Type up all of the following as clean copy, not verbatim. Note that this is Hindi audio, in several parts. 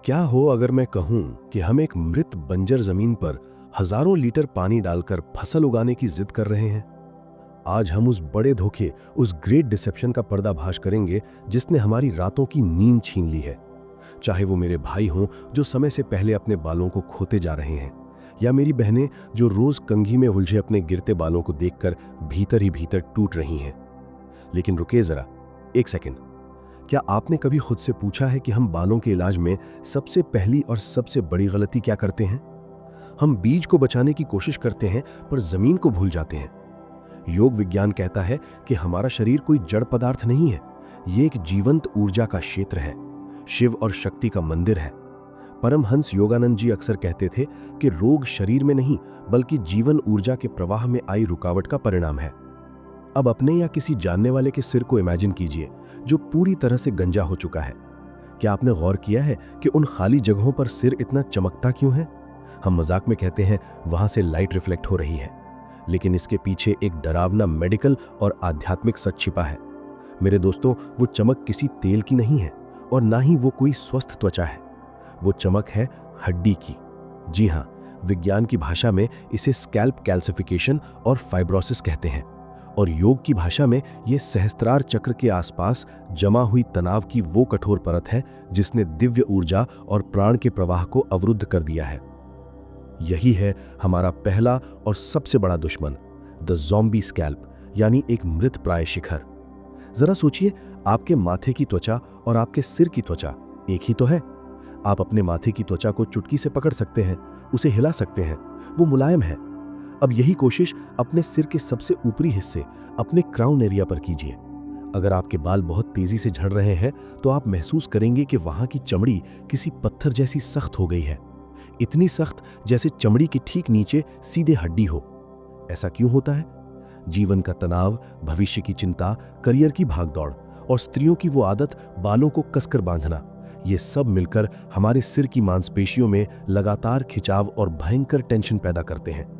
क्या हो अगर मैं कहूं कि हम एक मृत बंजर जमीन पर हजारों लीटर पानी डालकर फसल उगाने की जिद कर रहे हैं। आज हम उस बड़े धोखे, उस ग्रेट डिसेप्शन का पर्दाफाश करेंगे जिसने हमारी रातों की नींद छीन ली है। चाहे वो मेरे भाई हों जो समय से पहले अपने बालों को खोते जा रहे हैं, या मेरी बहनें जो रोज कंघी में उलझे अपने गिरते बालों को देखकर भीतर ही भीतर टूट रही हैं। लेकिन रुके जरा, एक सेकंड। क्या आपने कभी खुद से पूछा है कि हम बालों के इलाज में सबसे पहली और सबसे बड़ी गलती क्या करते हैं? हम बीज को बचाने की कोशिश करते हैं पर जमीन को भूल जाते हैं। योग विज्ञान कहता है कि हमारा शरीर कोई जड़ पदार्थ नहीं है, ये एक जीवंत ऊर्जा का क्षेत्र है, शिव और शक्ति का मंदिर है। परमहंस योगानंद जी अक्सर कहते थे कि रोग शरीर में नहीं बल्कि जीवन ऊर्जा के प्रवाह में आई रुकावट का परिणाम है। अब अपने या किसी जानने वाले के सिर को इमेजिन कीजिए जो पूरी तरह से गंजा हो चुका है। क्या आपने गौर किया है कि उन खाली जगहों पर सिर इतना चमकता क्यों है? हम मजाक में कहते हैं वहां से लाइट रिफ्लेक्ट हो रही है, लेकिन इसके पीछे एक डरावना मेडिकल और आध्यात्मिक सच छिपा है। मेरे दोस्तों, वो चमक किसी तेल की नहीं है और ना ही वो कोई स्वस्थ त्वचा है। वो चमक है हड्डी की। जी हाँ, विज्ञान की भाषा में इसे स्कैल्प कैल्सिफिकेशन और फाइब्रोसिस कहते हैं, और योग की भाषा में यह सहस्त्रार चक्र के आसपास जमा हुई तनाव की वो कठोर परत है जिसने दिव्य ऊर्जा और प्राण के प्रवाह को अवरुद्ध कर दिया है। यही है हमारा पहला और सबसे बड़ा दुश्मन, द ज़ॉम्बी स्कैल्प, यानी एक मृत प्राय शिखर। जरा सोचिए, आपके माथे की त्वचा और आपके सिर की त्वचा एक ही तो है। आप अपने माथे की त्वचा को चुटकी से पकड़ सकते हैं, उसे हिला सकते हैं, वो मुलायम है। अब यही कोशिश अपने सिर के सबसे ऊपरी हिस्से, अपने क्राउन एरिया पर कीजिए। अगर आपके बाल बहुत तेजी से झड़ रहे हैं तो आप महसूस करेंगे कि वहां की चमड़ी किसी पत्थर जैसी सख्त हो गई है, इतनी सख्त जैसे चमड़ी के ठीक नीचे सीधे हड्डी हो। ऐसा क्यों होता है? जीवन का तनाव, भविष्य की चिंता, करियर की भागदौड़ और स्त्रियों की वो आदत बालों को कसकर बांधना, ये सब मिलकर हमारे सिर की मांसपेशियों में लगातार खिंचाव और भयंकर टेंशन पैदा करते हैं।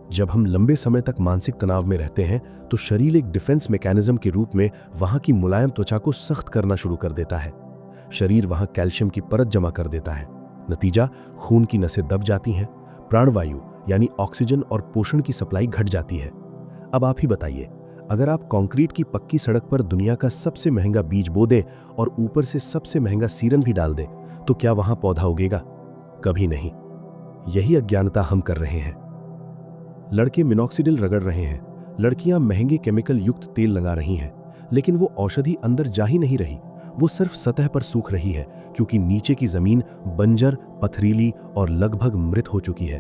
जब हम लंबे समय तक मानसिक तनाव में रहते हैं तो शरीर एक डिफेंस मैकेनिज्म के रूप में वहां की मुलायम त्वचा को सख्त करना शुरू कर देता है। शरीर वहां कैल्शियम की परत जमा कर देता है। नतीजा, खून की नसें दब जाती हैं, प्राणवायु यानी ऑक्सीजन और पोषण की सप्लाई घट जाती है। अब आप ही बताइए, अगर आप कंक्रीट की पक्की सड़क पर दुनिया का सबसे महंगा बीज बो दें और ऊपर से सबसे महंगा सीरन भी डाल दें, तो क्या वहां पौधा उगेगा? कभी नहीं। यही अज्ञानता हम कर रहे हैं। लड़के मिनॉक्सिडिल रगड़ रहे हैं, लड़कियां महंगे केमिकल युक्त तेल लगा रही हैं, लेकिन वो औषधि अंदर जा ही नहीं रही, वो सिर्फ सतह पर सूख रही है, क्योंकि नीचे की जमीन बंजर, पथरीली और लगभग मृत हो चुकी है।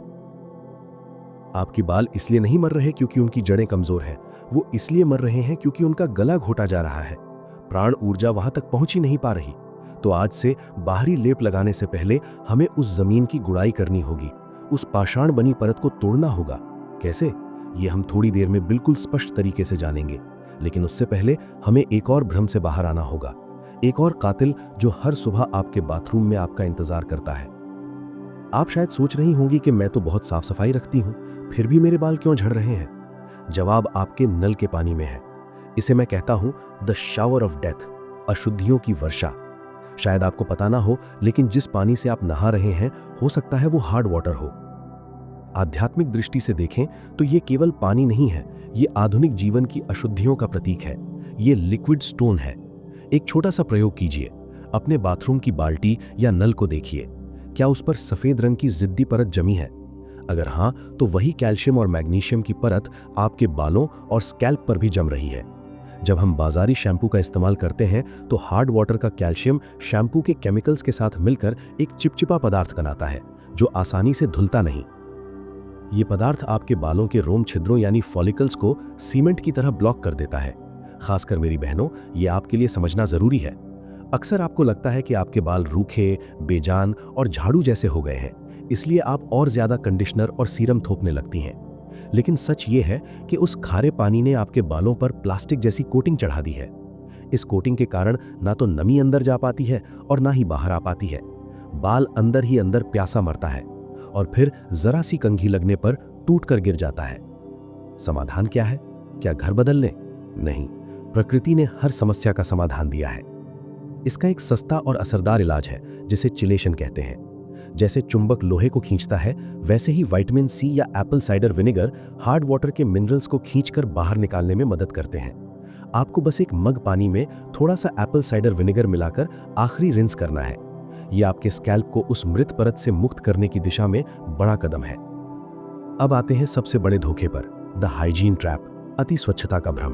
आपके बाल इसलिए नहीं मर रहे क्योंकि उनकी जड़ें कमजोर हैं, वो इसलिए मर रहे हैं क्योंकि उनका गला घोटा जा रहा है। प्राण ऊर्जा वहां तक पहुंच ही नहीं पा रही। तो आज से बाहरी लेप लगाने से पहले हमें उस जमीन की गुड़ाई करनी होगी, उस पाषाण बनी परत को तोड़ना होगा। कैसे? ये हम थोड़ी देर में बिल्कुल स्पष्ट तरीके से जानेंगे, लेकिन उससे पहले हमें एक और भ्रम से बाहर आना होगा, एक और कातिल जो हर सुबह आपके बाथरूम में आपका इंतजार करता है। आप शायद सोच रही होंगी कि मैं तो बहुत साफ सफाई रखती हूं, फिर भी मेरे बाल क्यों झड़ रहे हैं? जवाब आपके नल के पानी में है। इसे मैं कहता हूं द शावर ऑफ डेथ, अशुद्धियों की वर्षा। शायद आपको पता ना हो, लेकिन जिस पानी से आप नहा रहे हैं हो सकता है वो हार्ड वाटर हो। आध्यात्मिक दृष्टि से देखें तो ये केवल पानी नहीं है, ये आधुनिक जीवन की अशुद्धियों का प्रतीक है। ये लिक्विड स्टोन है। एक छोटा सा प्रयोग कीजिए, अपने बाथरूम की बाल्टी या नल को देखिए, क्या उस पर सफेद रंग की जिद्दी परत जमी है? अगर हां, तो वही कैल्शियम और मैग्नीशियम की परत आपके बालों और स्कैल्प पर भी जम रही है। जब हम बाजारी शैम्पू का इस्तेमाल करते हैं तो हार्ड वाटर का कैल्शियम शैम्पू के केमिकल्स के साथ मिलकर एक चिपचिपा पदार्थ बनाता है जो आसानी से धुलता नहीं। ये पदार्थ आपके बालों के रोम छिद्रों यानी फॉलिकल्स को सीमेंट की तरह ब्लॉक कर देता है। खासकर मेरी बहनों, ये आपके लिए समझना जरूरी है। अक्सर आपको लगता है कि आपके बाल रूखे, बेजान और झाड़ू जैसे हो गए हैं, इसलिए आप और ज्यादा कंडीशनर और सीरम थोपने लगती हैं। लेकिन सच ये है कि उस खारे पानी ने आपके बालों पर प्लास्टिक जैसी कोटिंग चढ़ा दी है। इस कोटिंग के कारण ना तो नमी अंदर जा पाती है और ना ही बाहर आ पाती है। बाल अंदर ही अंदर प्यासा मरता है और फिर जरा सी कंघी लगने पर टूट कर गिर जाता है। समाधान क्या है? क्या घर बदल लें? नहीं, प्रकृति ने हर समस्या का समाधान दिया है। इसका एक सस्ता और असरदार इलाज है जिसे चिलेशन कहते हैं। जैसे चुंबक लोहे को खींचता है, वैसे ही विटामिन सी या Apple cider vinegar hard water के मिनरल्स को खींचकर बाहर निकालने में मदद करते हैं। आपको बस एक मग पानी में थोड़ा सा एप्पल साइडर विनेगर मिलाकर आखिरी रिंस करना है। यह आपके स्कैल्प को उस मृत परत से मुक्त करने की दिशा में बड़ा कदम है। अब आते हैं सबसे बड़े धोखे पर, द हाइजीन ट्रैप, अति स्वच्छता का भ्रम।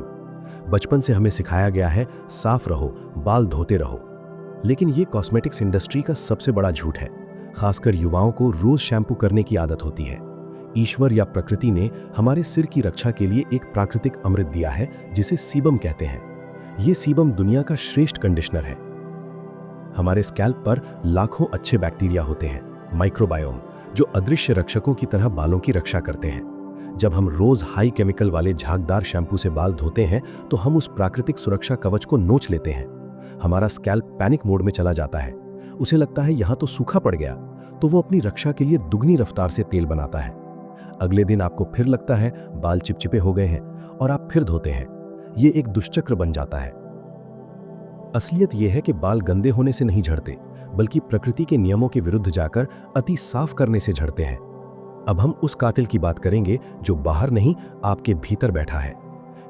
बचपन से हमें सिखाया गया है साफ रहो, बाल धोते रहो। लेकिन ये कॉस्मेटिक्स इंडस्ट्री का सबसे बड़ा झूठ है। खासकर युवाओं को रोज शैम्पू करने की आदत होती है। ईश्वर या प्रकृति ने हमारे सिर की रक्षा के लिए एक प्राकृतिक अमृत दिया है जिसे सीबम कहते हैं। ये सीबम दुनिया का श्रेष्ठ कंडीशनर है। हमारे स्कैल्प पर लाखों अच्छे बैक्टीरिया होते हैं, माइक्रोबायोम, जो अदृश्य रक्षकों की तरह बालों की रक्षा करते हैं। जब हम रोज हाई केमिकल वाले झागदार शैम्पू से बाल धोते हैं तो हम उस प्राकृतिक सुरक्षा कवच को नोच लेते हैं। हमारा स्कैल्प पैनिक मोड में चला जाता है। उसे लगता है यहां तो सूखा पड़ गया, तो वो अपनी रक्षा के लिए दुगनी रफ्तार से तेल बनाता है। अगले दिन आपको फिर लगता है बाल चिपचिपे हो गए हैं और आप फिर धोते हैं। ये एक दुष्चक्र बन जाता है। असलियत यह है कि बाल गंदे होने से नहीं झड़ते, बल्कि प्रकृति के नियमों के विरुद्ध जाकर अति साफ करने से झड़ते हैं। अब हम उस कातिल की बात करेंगे जो बाहर नहीं, आपके भीतर बैठा है।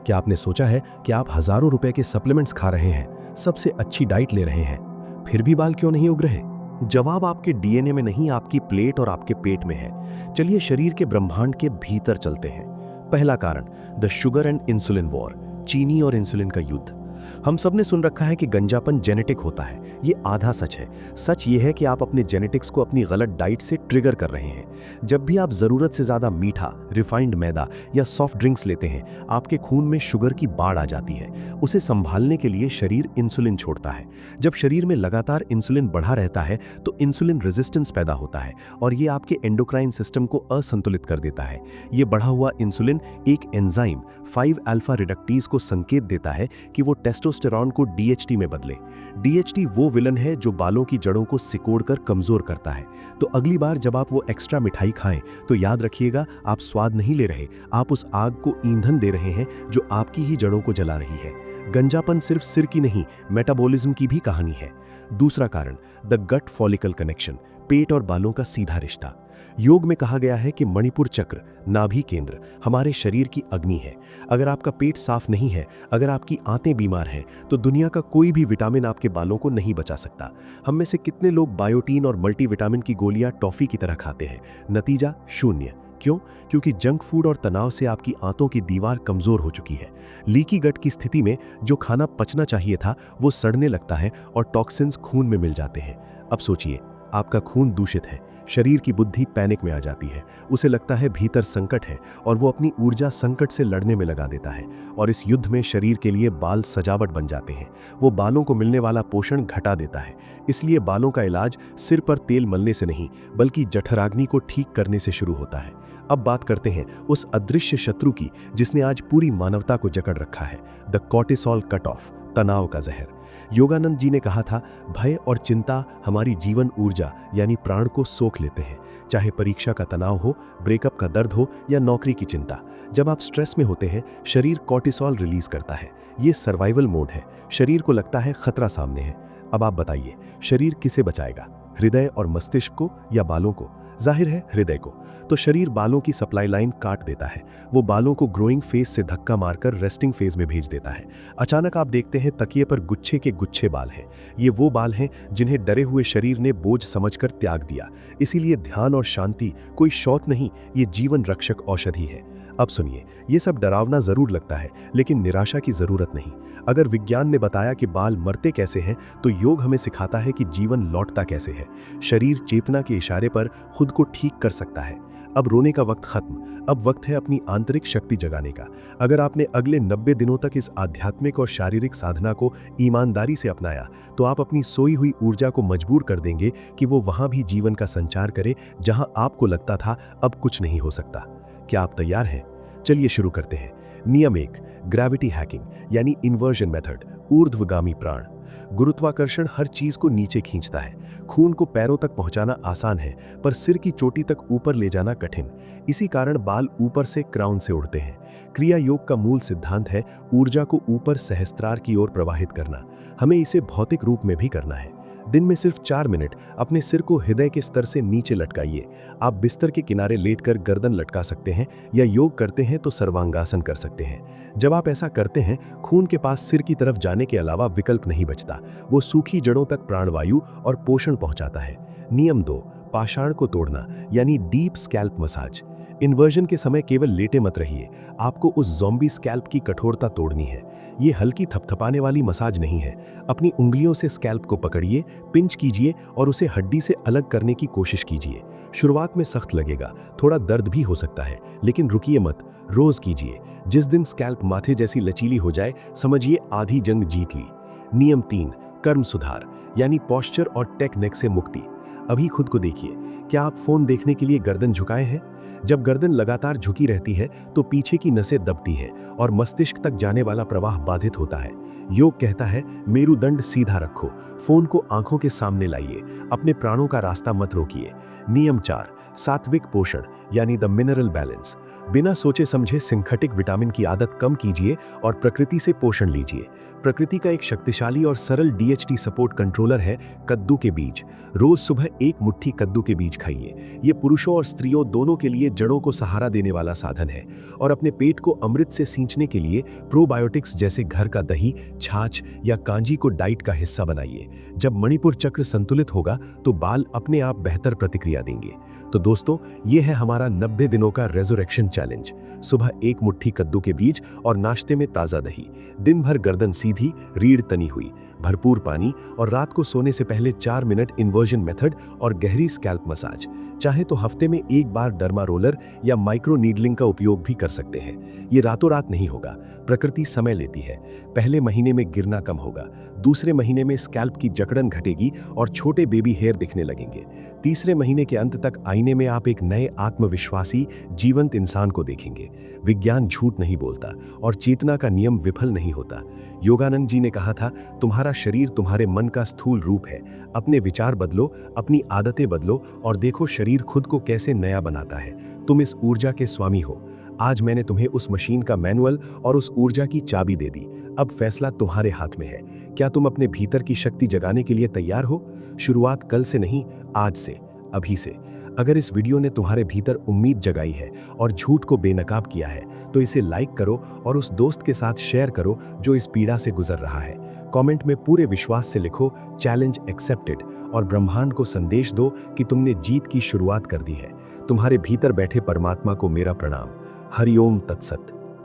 क्या आपने सोचा है कि आप हजारों रुपए के सप्लीमेंट्स खा रहे हैं, सबसे अच्छी डाइट ले रहे हैं, फिर भी बाल क्यों नहीं उग रहे? जवाब आपके डीएनए में नहीं, आपकी प्लेट और आपके पेट में है। चलिए शरीर के ब्रह्मांड के भीतर चलते हैं। पहला कारण, the sugar and insulin war, चीनी और इंसुलिन का युद्ध। हम सब ने सुन रखा है कि गंजापन जेनेटिक होता है। ये आधा सच है। सच ये है कि आप अपने जेनेटिक्स को अपनी गलत डाइट से ट्रिगर कर रहे हैं। जब भी आप जरूरत से ज्यादा मीठा, रिफाइंड मैदा या सॉफ्ट ड्रिंक्स लेते हैं, आपके खून में शुगर की बाढ़ आ जाती है। उसे संभालने के लिए शरीर इंसुलिन छोड़ता है। जब शरीर में लगातार इंसुलिन बढ़ा रहता है तो इंसुलिन रेजिस्टेंस पैदा होता है और ये आपके एंडोक्राइन सिस्टम को असंतुलित कर देता है। ये बढ़ा हुआ इंसुलिन एक एंजाइम 5 अल्फा रिडक्टेज को संकेत देता है कि वो टेस्टोस्टेरॉन को डीएचटी में बदले। डीएचटी वो विलन है जो बालों की जड़ों को सिकोड़कर कमजोर करता है। तो अगली बार जब आप वो एक्स्ट्रा मिठाई खाएं तो याद रखिएगा, आप स्वाद नहीं ले रहे, आप उस आग को ईंधन दे रहे हैं जो आपकी ही जड़ों को जला रही है। गंजापन सिर्फ सिर की नहीं, मेटाबॉलिज्म की भी कहानी है। दूसरा कारण, द गट फॉलिकल कनेक्शन, पेट और बालों का सीधा रिश्ता। योग में कहा गया है कि मणिपुर चक्र, नाभि केंद्र, हमारे शरीर की अग्नि है। अगर आपका पेट साफ नहीं है, अगर आपकी आंतें बीमार हैं, तो दुनिया का कोई भी विटामिन आपके बालों को नहीं बचा सकता। हम में से कितने लोग बायोटीन और मल्टीविटामिन की गोलियां टॉफी की तरह खाते हैं? नतीजा शून्य। क्यों? क्योंकि जंक फूड और तनाव से आपकी आंतों की दीवार कमजोर हो चुकी है। लीकी गट की स्थिति में जो खाना पचना चाहिए था वो सड़ने लगता है और टॉक्सिन्स खून में मिल जाते हैं। अब सोचिए, आपका खून दूषित है, शरीर की बुद्धि पैनिक में आ जाती है। उसे लगता है भीतर संकट है और वो अपनी ऊर्जा संकट से लड़ने में लगा देता है। और इस युद्ध में शरीर के लिए बाल सजावट बन जाते हैं। वो बालों को मिलने वाला पोषण घटा देता है। इसलिए बालों का इलाज सिर पर तेल मलने से नहीं, बल्कि जठराग्नि को ठीक करने से शुरू होता है। अब बात करते हैं उस अदृश्य शत्रु की जिसने आज पूरी मानवता को जकड़ रखा है, द कॉर्टिसोल कट ऑफ, तनाव का जहर। योगानंद जी ने कहा था, भय और चिंता हमारी जीवन ऊर्जा यानी प्राण को सोख लेते हैं। चाहे परीक्षा का तनाव हो, ब्रेकअप का दर्द हो या नौकरी की चिंता, जब आप स्ट्रेस में होते हैं शरीर कॉर्टिसोल रिलीज करता है। ये सर्वाइवल मोड है। शरीर को लगता है खतरा सामने है। अब आप बताइए, शरीर किसे बचाएगा, हृदय और मस्तिष्क को या बालों को? जाहिर है हृदय को। तो शरीर बालों की सप्लाई लाइन काट देता है। वो बालों को ग्रोइंग फेज से धक्का मारकर रेस्टिंग फेज में भेज देता है। अचानक आप देखते हैं तकिए पर गुच्छे के गुच्छे बाल हैं। ये वो बाल हैं जिन्हें डरे हुए शरीर ने बोझ समझकर त्याग दिया। इसीलिए ध्यान और शांति कोई शौक नहीं, ये जीवन रक्षक औषधि है। अब सुनिए, ये सब डरावना जरूर लगता है, लेकिन निराशा की जरूरत नहीं। अगर विज्ञान ने बताया कि बाल मरते कैसे हैं, तो योग हमें सिखाता है कि जीवन लौटता कैसे है। शरीर चेतना के इशारे पर खुद को ठीक कर सकता है। अब रोने का वक्त खत्म, अब वक्त है अपनी आंतरिक शक्ति जगाने का। अगर आपने अगले 90 दिनों तक इस आध्यात्मिक और शारीरिक साधना को ईमानदारी से अपनाया, तो आप अपनी सोई हुई ऊर्जा को मजबूर कर देंगे कि वो वहां भी जीवन का संचार करे जहां आपको लगता था अब कुछ नहीं हो सकता। क्या आप तैयार हैं? चलिए शुरू करते हैं। नियम 1, ग्रेविटी हैकिंग यानी इन्वर्जन मेथड, ऊर्ध्वगामी प्राण। गुरुत्वाकर्षण हर चीज को नीचे खींचता है। खून को पैरों तक पहुंचाना आसान है, पर सिर की चोटी तक ऊपर ले जाना कठिन। इसी कारण बाल ऊपर से क्राउन से उड़ते हैं। क्रिया योग का मूल सिद्धांत है ऊर्जा को ऊपर सहस्त्रार की ओर प्रवाहित करना। हमें इसे भौतिक रूप में भी करना है। दिन में सिर्फ 4 मिनट अपने सिर को हृदय के स्तर से नीचे लटकाइए। आप बिस्तर के किनारे लेटकर गर्दन लटका सकते हैं या योग करते हैं तो सर्वांगासन कर सकते हैं। जब आप ऐसा करते हैं, खून के पास सिर की तरफ जाने के अलावा विकल्प नहीं बचता। वो सूखी जड़ों तक प्राणवायु और पोषण पहुंचाता है। नियम 2, पाषाण को तोड़ना यानी डीप स्कैल्प मसाज। इन्वर्जन के समय केवल लेटे मत रहिए, आपको उस ज़ॉम्बी स्कैल्प की कठोरता तोड़नी है। ये हल्की थपथपाने वाली मसाज नहीं है। अपनी उंगलियों से स्कैल्प को पकड़िए, पिंच कीजिए और उसे हड्डी से अलग करने की कोशिश कीजिए। शुरुआत में सख्त लगेगा, थोड़ा दर्द भी हो सकता है, लेकिन रुकिए मत, रोज कीजिए। जिस दिन स्कैल्प माथे जैसी लचीली हो जाए, समझिए आधी जंग जीत ली। नियम 3, कर्म सुधार यानी पॉस्चर और टेक्निक से मुक्ति। अभी खुद को देखिए, क्या आप फोन देखने के लिए गर्दन झुकाए हैं? जब गर्दन लगातार झुकी रहती है तो पीछे की नसें दबती हैं और मस्तिष्क तक जाने वाला प्रवाह बाधित होता है। योग कहता है मेरुदंड सीधा रखो, फोन को आंखों के सामने लाइए, अपने प्राणों का रास्ता मत रोकिए। नियम 4, सात्विक पोषण यानी द मिनरल बैलेंस। बिना सोचे समझे सिंथेटिक विटामिन की आदत कम कीजिए और प्रकृति से पोषण लीजिए। प्रकृति का एक शक्तिशाली और सरल DHT सपोर्ट कंट्रोलर है कद्दू के बीज। रोज सुबह 1 मुट्ठी कद्दू के बीज खाइए। ये पुरुषों और स्त्रियों दोनों के लिए जड़ों को सहारा देने वाला साधन है। और अपने पेट को अमृत से सींचने के लिए प्रोबायोटिक्स जैसे घर का दही, छाछ या कांजी को डाइट का हिस्सा बनाइए। जब मणिपुर चक्र संतुलित होगा तो बाल अपने आप बेहतर प्रतिक्रिया देंगे। तो दोस्तों, ये है हमारा 90 दिनों का रेजोरेक्शन चैलेंज। सुबह 1 मुट्ठी कद्दू के बीज और नाश्ते में ताज़ा दही। दिन भर गर्दन सीधी, रीढ़ तनी हुई, भरपूर पानी और रात को सोने से पहले 4 मिनट इन्वर्जन मेथड और गहरी स्कैल्प मसाज। चाहे तो हफ्ते में 1 बार डर्मा रोलर या माइक्रो नीडलिंग का उपयोग भी कर सकते हैं। ये रातों रात नहीं होगा, प्रकृति समय लेती है। पहले महीने में गिरना कम होगा, दूसरे महीने में स्कैल्प की जकड़न घटेगी और छोटे बेबी हेयर दिखने लगेंगे। तीसरे महीने के अंत तक आईने में आप एक नए आत्मविश्वासी जीवंत इंसान को देखेंगे। विज्ञान झूठ नहीं बोलता और चेतना का नियम विफल नहीं होता। योगानंद जी ने कहा था, तुम्हारा शरीर तुम्हारे मन का स्थूल रूप है। अपने विचार बदलो, अपनी आदतें बदलो और देखो शरीर खुद को कैसे नया बनाता है। तुम इस ऊर्जा के स्वामी हो। आज मैंने तुम्हें उस मशीन का मैनुअल और उस ऊर्जा की चाबी दे दी। अब फैसला तुम्हारे हाथ में है। क्या तुम अपने भीतर की शक्ति जगाने के लिए तैयार हो? शुरुआत कल से नहीं, आज से, अभी से। अगर इस वीडियो ने तुम्हारे भीतर उम्मीद जगाई है और झूठ को बेनकाब किया है, तो इसे लाइक करो और उस दोस्त के साथ शेयर करो जो इस पीड़ा से गुजर रहा है। कमेंट में पूरे विश्वास से लिखो, चैलेंज एक्सेप्टेड, और ब्रह्मांड को संदेश दो कि तुमने जीत की शुरुआत कर दी है। तुम्हारे भीतर बैठे परमात्मा को मेरा प्रणाम। हरिओम तत्सत।